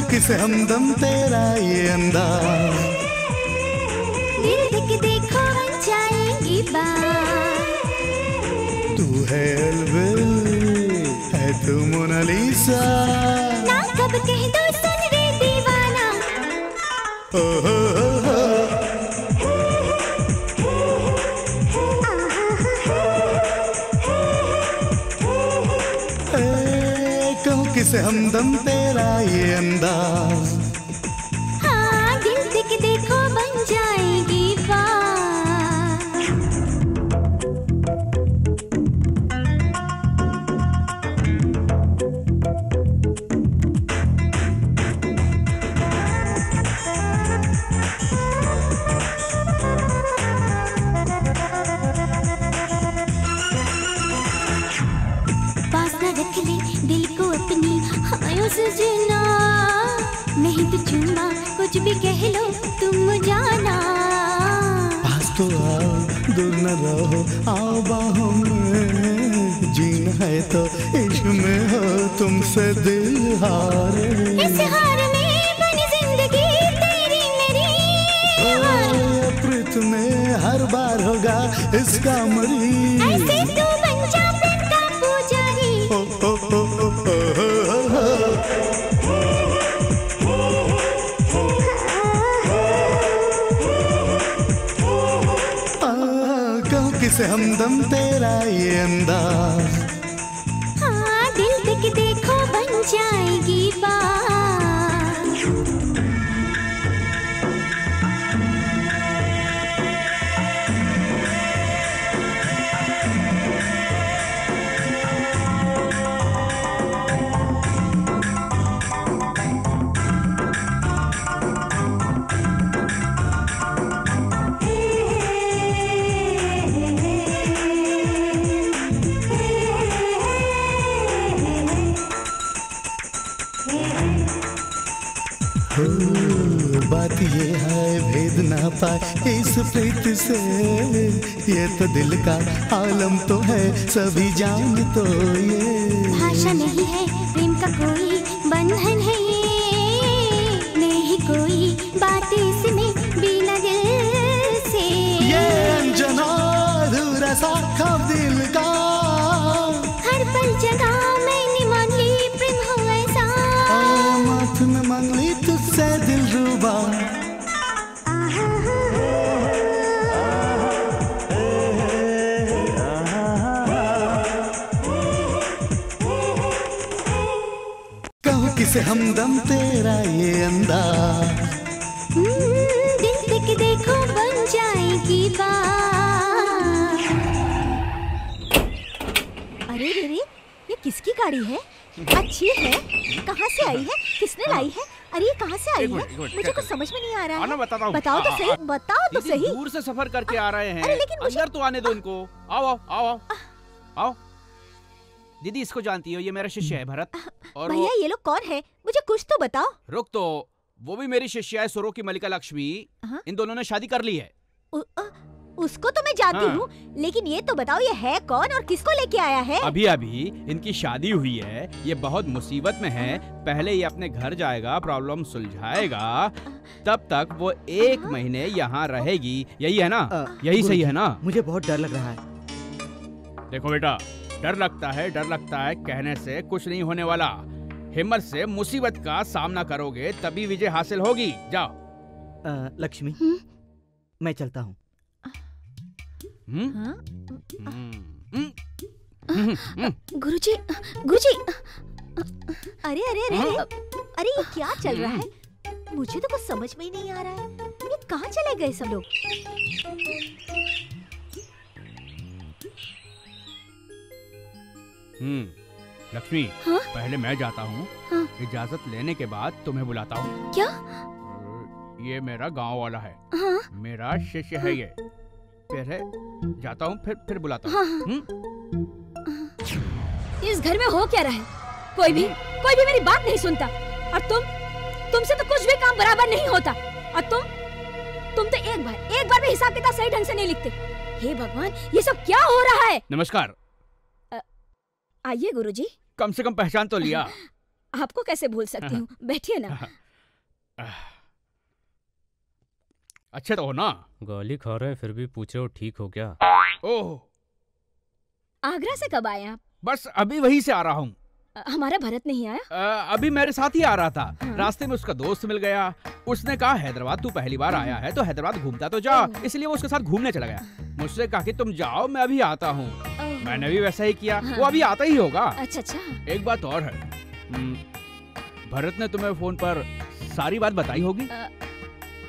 किसे हमदम तेरा ये अंदाज, दिल देख देखो बन जाएगी बात। तू है अलविल, है तू मोनालिसा, ना कब कह दो सुन रे दीवाना। ओ हो हो हो। किसे हमदम तेरा ये अंदाज, हाँ दिल देख देखो बन जाएगी बात। पास न रख ले दिल को अपनी हायों सजना, नहीं तो चुम्मा कुछ भी कह लो तुम जाना। पास तो आओ दूर न रहो, आओ बाहों में, जीना है तो इश्क में हो तुमसे दिल हारे। इस हार में बनी जिंदगी तेरी मेरी, प्रीत में हर बार होगा इसका मरी। ऐसे तू बन जा प्रेम का पुजारी। ओ ओ ओ ओ ओ कहूँ किसे हमदम तेरा ये अंदाज, हाँ दिल देख देखो बन जाएगी बात। बात ये है भेद ना पाए इस प्रीत से, ये तो दिल का आलम तो है सभी जान तो ये। भाषा नहीं है प्रेम का कोई बंधन है ये, नहीं कोई बात इसमें बिना दिल से। ये अनजाना अधूरा सा ख्वाब दिल का, हर पल जगह मैंने मान ली प्रेम हो ऐसा। माथ में मांग ली तुझसे दिल रूबा। कहूँ किसे हमदम तेरा ये अंदाज, दिल देख देखो बन जाएगी बात। अरे रे रे, ये किसकी गाड़ी है? अच्छी है, कहाँ से आई है, किसने लाई है? अरे ये कहाँ से आई है? मुझे कुछ समझ में नहीं आ रहा है। बताओ तो सही, बताओ तो सही। दूर से सफर करके आ रहे हैं। अरे लेकिन मुझे... अंदर तो आने दो इनको। आओ आओ आओ आओ आओ। दीदी इसको जानती हो, ये मेरा शिष्य है भरत। और भैया ये लोग कौन है? मुझे कुछ तो बताओ। रुक तो, वो भी मेरी शिष्या है सुरो की मलिका लक्ष्मी। इन दोनों ने शादी कर ली है। उसको तो मैं जानती हूँ, लेकिन ये तो बताओ ये है कौन और किसको लेके आया है? अभी अभी इनकी शादी हुई है, ये बहुत मुसीबत में है। पहले ये अपने घर जाएगा, प्रॉब्लम सुलझाएगा, तब तक वो 1 महीने यहाँ रहेगी। यही है ना? यही सही है ना? मुझे बहुत डर लग रहा है। देखो बेटा, डर लगता है कहने से कुछ नहीं होने वाला। हिम्मत से मुसीबत का सामना करोगे तभी विजय हासिल होगी। जाओ। लक्ष्मी, मैं चलता हूँ। गुरुजी, गुरुजी, अरे अरे अरे अरे ये क्या चल रहा है? मुझे तो कुछ समझ में ही नहीं आ रहा है। ये कहाँ चले गए सब लोग? लक्ष्मी, हाँ? पहले मैं जाता हूँ। हाँ? इजाजत लेने के बाद तुम्हें बुलाता हूँ। क्या? ये मेरा गांव वाला है। हाँ? मेरा शिष्य है ये। पहले जाता हूँ फिर बुलाता हाँ, हूँ। इस घर में हो क्या रहा है? कोई भी मेरी बात नहीं सुनता। और तुमसे तो कुछ भी काम बराबर नहीं होता। और तुम तो एक बार भी हिसाब किताब सही ढंग से नहीं लिखते। हे भगवान, ये सब क्या हो रहा है? नमस्कार। आइए गुरुजी। कम से कम पहचान तो लिया। आपको कैसे भूल सकती हूँ, बैठिए ना। अच्छे तो हो ना? गाली खा रहे हैं फिर भी पूछ रहे हो ठीक हो क्या? ओह, आगरा से कब आए आप? बस अभी वहीं से आ रहा हूँ। हमारा भरत नहीं आया? अभी मेरे साथ ही आ रहा था। रास्ते में उसका दोस्त मिल गया। उसने कहा हैदराबाद तू पहली बार आया है तो हैदराबाद घूमता तो जा, इसलिए वो उसके साथ घूमने चला गया। मुझसे कहा कि तुम जाओ मैं अभी आता हूँ। मैंने भी वैसा ही किया। वो अभी आता ही होगा। अच्छा। एक बात और है, भरत ने तुम्हें फोन पर सारी बात बताई होगी।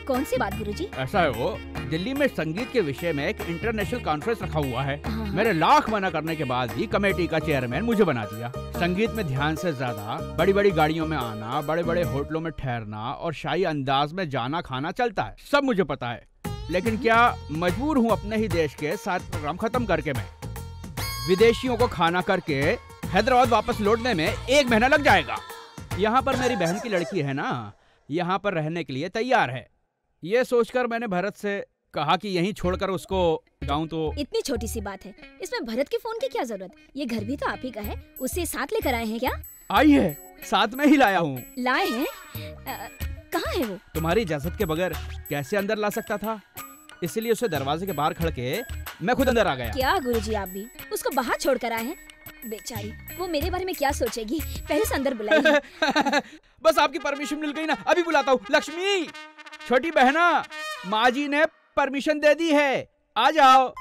कौन सी बात गुरुजी? ऐसा है, वो दिल्ली में संगीत के विषय में एक इंटरनेशनल कॉन्फ्रेंस रखा हुआ है। मेरे लाख मना करने के बाद भी कमेटी का चेयरमैन मुझे बना दिया। संगीत में ध्यान से ज्यादा बड़ी बड़ी गाड़ियों में आना, बड़े बड़े होटलों में ठहरना और शाही अंदाज में जाना खाना चलता है, सब मुझे पता है। लेकिन क्या मजबूर हूँ अपने ही देश के सारे प्रोग्राम खत्म करके मैं विदेशियों को खाना करके हैदराबाद वापस लौटने में 1 महीना लग जाएगा। यहाँ पर मेरी बहन की लड़की है ना, यहाँ पर रहने के लिए तैयार है। ये सोचकर मैंने भरत से कहा कि यहीं छोड़कर उसको जाऊं तो। इतनी छोटी सी बात है, इसमें भरत के फोन की क्या जरूरत? ये घर भी तो आप ही का है, उसे साथ लेकर आए हैं क्या? आई है, साथ में ही लाया हूँ। लाए हैं? कहाँ है वो? तुम्हारी इजाजत के बगैर कैसे अंदर ला सकता था, इसलिए उसे दरवाजे के बाहर खड़ के मैं खुद अंदर आ गया। क्या गुरुजी, आप भी उसको बाहर छोड़ कर आए हैं? बेचारी, वो मेरे बारे में क्या सोचेगी? पहले से अंदर बुलाइए। बस आपकी परमिशन मिल गई ना, अभी बुलाता हूँ। लक्ष्मी, छोटी बहना, माँ जी ने परमिशन दे दी है, आ जाओ।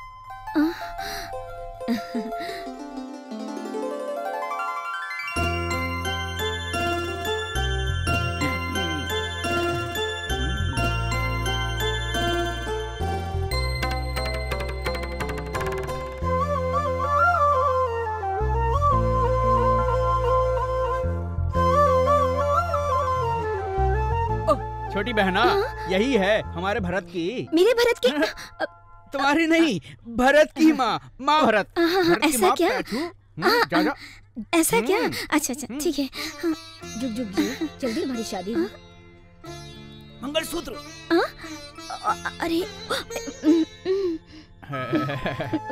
छोटी बहना, यही है हमारे भरत की। मेरे भरत की? तुम्हारी नहीं, भरत की माँ भरत। ऐसा क्या? जा। ऐसा क्या? अच्छा, ठीक है। जुग जल्दी हमारी शादी हो। मंगलसूत्र। अरे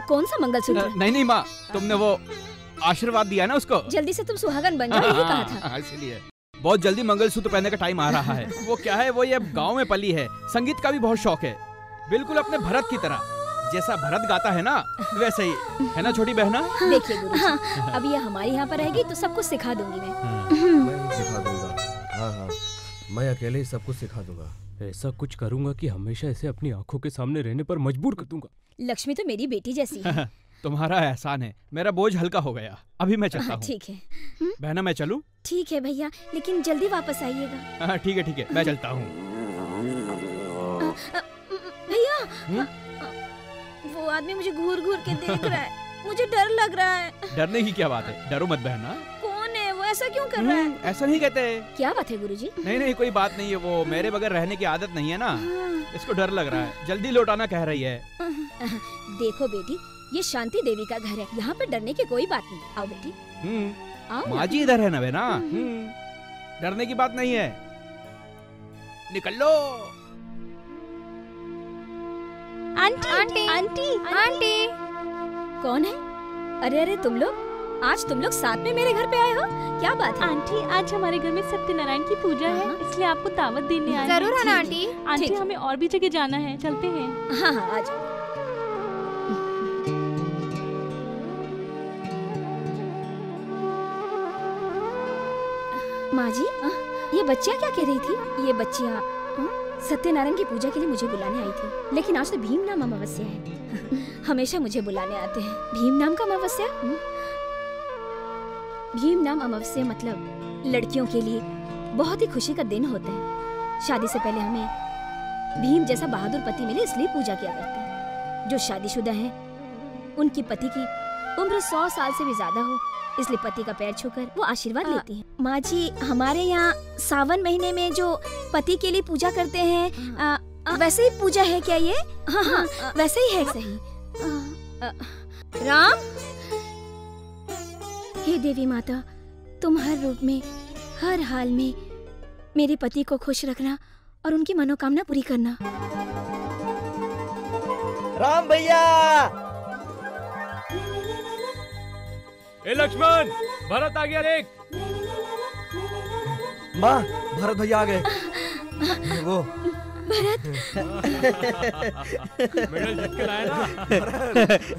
कौन सा मंगलसूत्र? नहीं माँ, तुमने वो आशीर्वाद दिया ना उसको। जल्दी से तुम सुहागन बन जाओ, यही कहा था। इसलिए बहुत जल्दी मंगलसूत्र पहनने का टाइम आ रहा है। वो क्या है, वो ये गांव में पली है, संगीत का भी बहुत शौक है, बिल्कुल अपने भरत की तरह। जैसा भरत गाता है ना वैसे ही है ना छोटी बहना। देखिए गुरुजी, अभी ये हमारे यहाँ पर रहेगी तो सब कुछ सिखा दूंगी मैं। मैं सिखा दूंगा। हाँ, मैं अकेले ही सब कुछ सिखा दूंगा। ऐसा कुछ करूंगा कि हमेशा इसे अपनी आंखों के सामने रहने पर मजबूर कर दूंगा। लक्ष्मी तो मेरी बेटी जैसी है। तुम्हारा एहसान है, मेरा बोझ हल्का हो गया। अभी मैं चलता हूँ। ठीक है बहना, मैं चलूँ? ठीक है भैया, लेकिन जल्दी वापस आइएगा। ठीक है, मैं चलता हूँ। भैया, वो आदमी मुझे घूर के देख रहा है, मुझे डर लग रहा है। डरने की क्या बात है, डरो मत बहना। कौन है वो, ऐसा क्यों कर रहा है? ऐसा नहीं कहते। क्या बात है गुरुजी? नहीं, कोई बात नहीं है, वो मेरे बगैर रहने की आदत नहीं है ना, इसको डर लग रहा है, जल्दी लौटाना कह रही है। देखो बेटी, ये शांति देवी का घर है, यहाँ पे डरने की कोई बात नहीं। आओ बेटी, आओ। माँ जी इधर है ना बेना, डरने की बात नहीं है, निकल लो। आंटी। कौन है? अरे तुम लोग आज साथ में मेरे घर पे आए हो, क्या बात है? आंटी, आज हमारे घर में सत्यनारायण की पूजा है, इसलिए आपको दावत देने आए हैं। जरूर आना आंटी। आंटी, हमें और भी जगह जाना है, चलते हैं। हाँ, आ जाओ। माँ जी, ये बच्चियाँ क्या कह रही थी? ये बच्चियाँ सत्यनारायण की पूजा के लिए मुझे बुलाने आई थी, लेकिन आज तो भीम नाम अमावस्या है। हमेशा मुझे बुलाने आते हैं। भीम नाम का अमावस्या? भीम नाम अमावस्या मतलब लड़कियों के लिए बहुत ही खुशी का दिन होता है। शादी से पहले हमें भीम जैसा बहादुर पति मिले, इसलिए पूजा किया करते हैं। जो शादीशुदा हैं, उनकी पति की उम्र 100 साल से भी ज्यादा हो, इसलिए पति का पैर छूकर वो आशीर्वाद लेती हैं। माँ जी, हमारे यहाँ सावन महीने में जो पति के लिए पूजा करते हैं, वैसे ही पूजा है क्या ये? हाँ हाँ वैसे ही है। सही। राम, हे देवी माता, तुम हर रूप में, हर हाल में मेरे पति को खुश रखना और उनकी मनोकामना पूरी करना। राम भैया! ए लक्ष्मण, भरत आ गया देख। माँ, भरत भैया आ गए। वो मेडल जीत के लाया ना।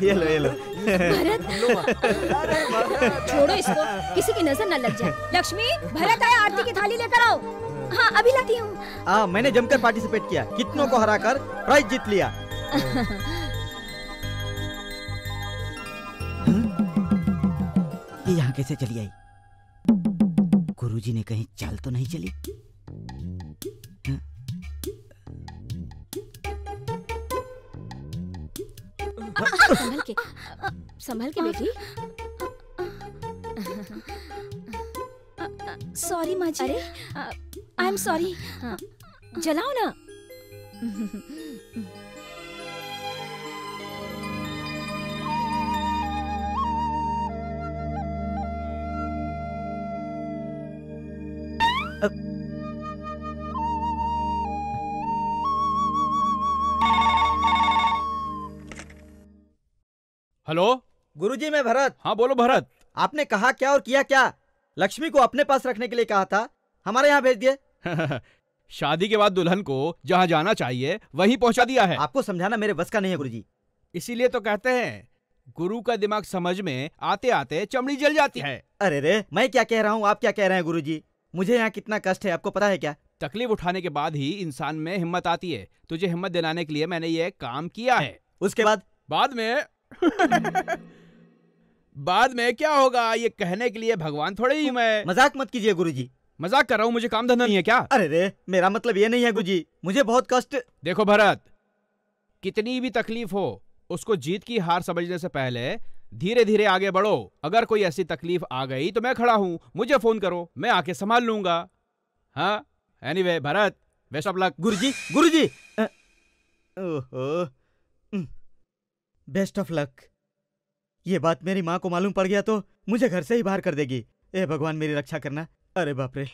ये लो ये लो। भरत, छोड़ो इसको, किसी की नजर न लग जाए। लक्ष्मी, भरत आया, आरती की थाली लेकर आओ। हाँ अभी लाती हूँ। मैंने जमकर पार्टिसिपेट किया, कितनों को हराकर प्राइज जीत लिया। ये यहाँ कैसे चली आई? गुरुजी ने कहीं चाल तो नहीं चली? संभल के बेटी। सॉरी माँ जी। अरे आई एम सॉरी। जलाओ ना। हेलो गुरुजी, मैं भरत। हाँ बोलो भरत। आपने कहा क्या और किया क्या? लक्ष्मी को अपने पास रखने के लिए कहा था, हमारे यहाँ भेज दिए। शादी के बाद दुल्हन को जहाँ जाना चाहिए वहीं पहुँचा दिया है। आपको समझाना मेरे बस का नहीं है गुरुजी। इसीलिए तो कहते हैं गुरु का दिमाग समझ में आते आते चमड़ी जल जाती है। अरे रे, मैं क्या कह रहा हूँ, आप क्या कह रहे हैं गुरुजी? मुझे यहाँ कितना कष्ट है, आपको पता है क्या? तकलीफ उठाने के बाद ही इंसान में हिम्मत आती है। तुझे हिम्मत दिलाने के लिए मैंने ये काम किया है। उसके बाद में बाद में क्या होगा ये कहने के लिए भगवान थोड़े ही मैं। मजाक मत कीजिए गुरुजी। मजाक कर रहा हूँ, मुझे काम धंधा नहीं है क्या? अरे रे, मेरा मतलब ये नहीं है गुरुजी, मुझे बहुत कष्ट। देखो भरत, कितनी भी तकलीफ हो उसको जीत की हार समझने से पहले धीरे धीरे आगे बढ़ो। अगर कोई ऐसी तकलीफ आ गई तो मैं खड़ा हूँ, मुझे फोन करो, मैं आके संभाल लूंगा। हाँ anyway Bharat, best of luck. गुरुजी गुरुजी, ओहो, बेस्ट ऑफ लक। ये बात मेरी माँ को मालूम पड़ गया तो मुझे घर से ही बाहर कर देगी। ए भगवान, मेरी रक्षा करना। अरे बाप रे।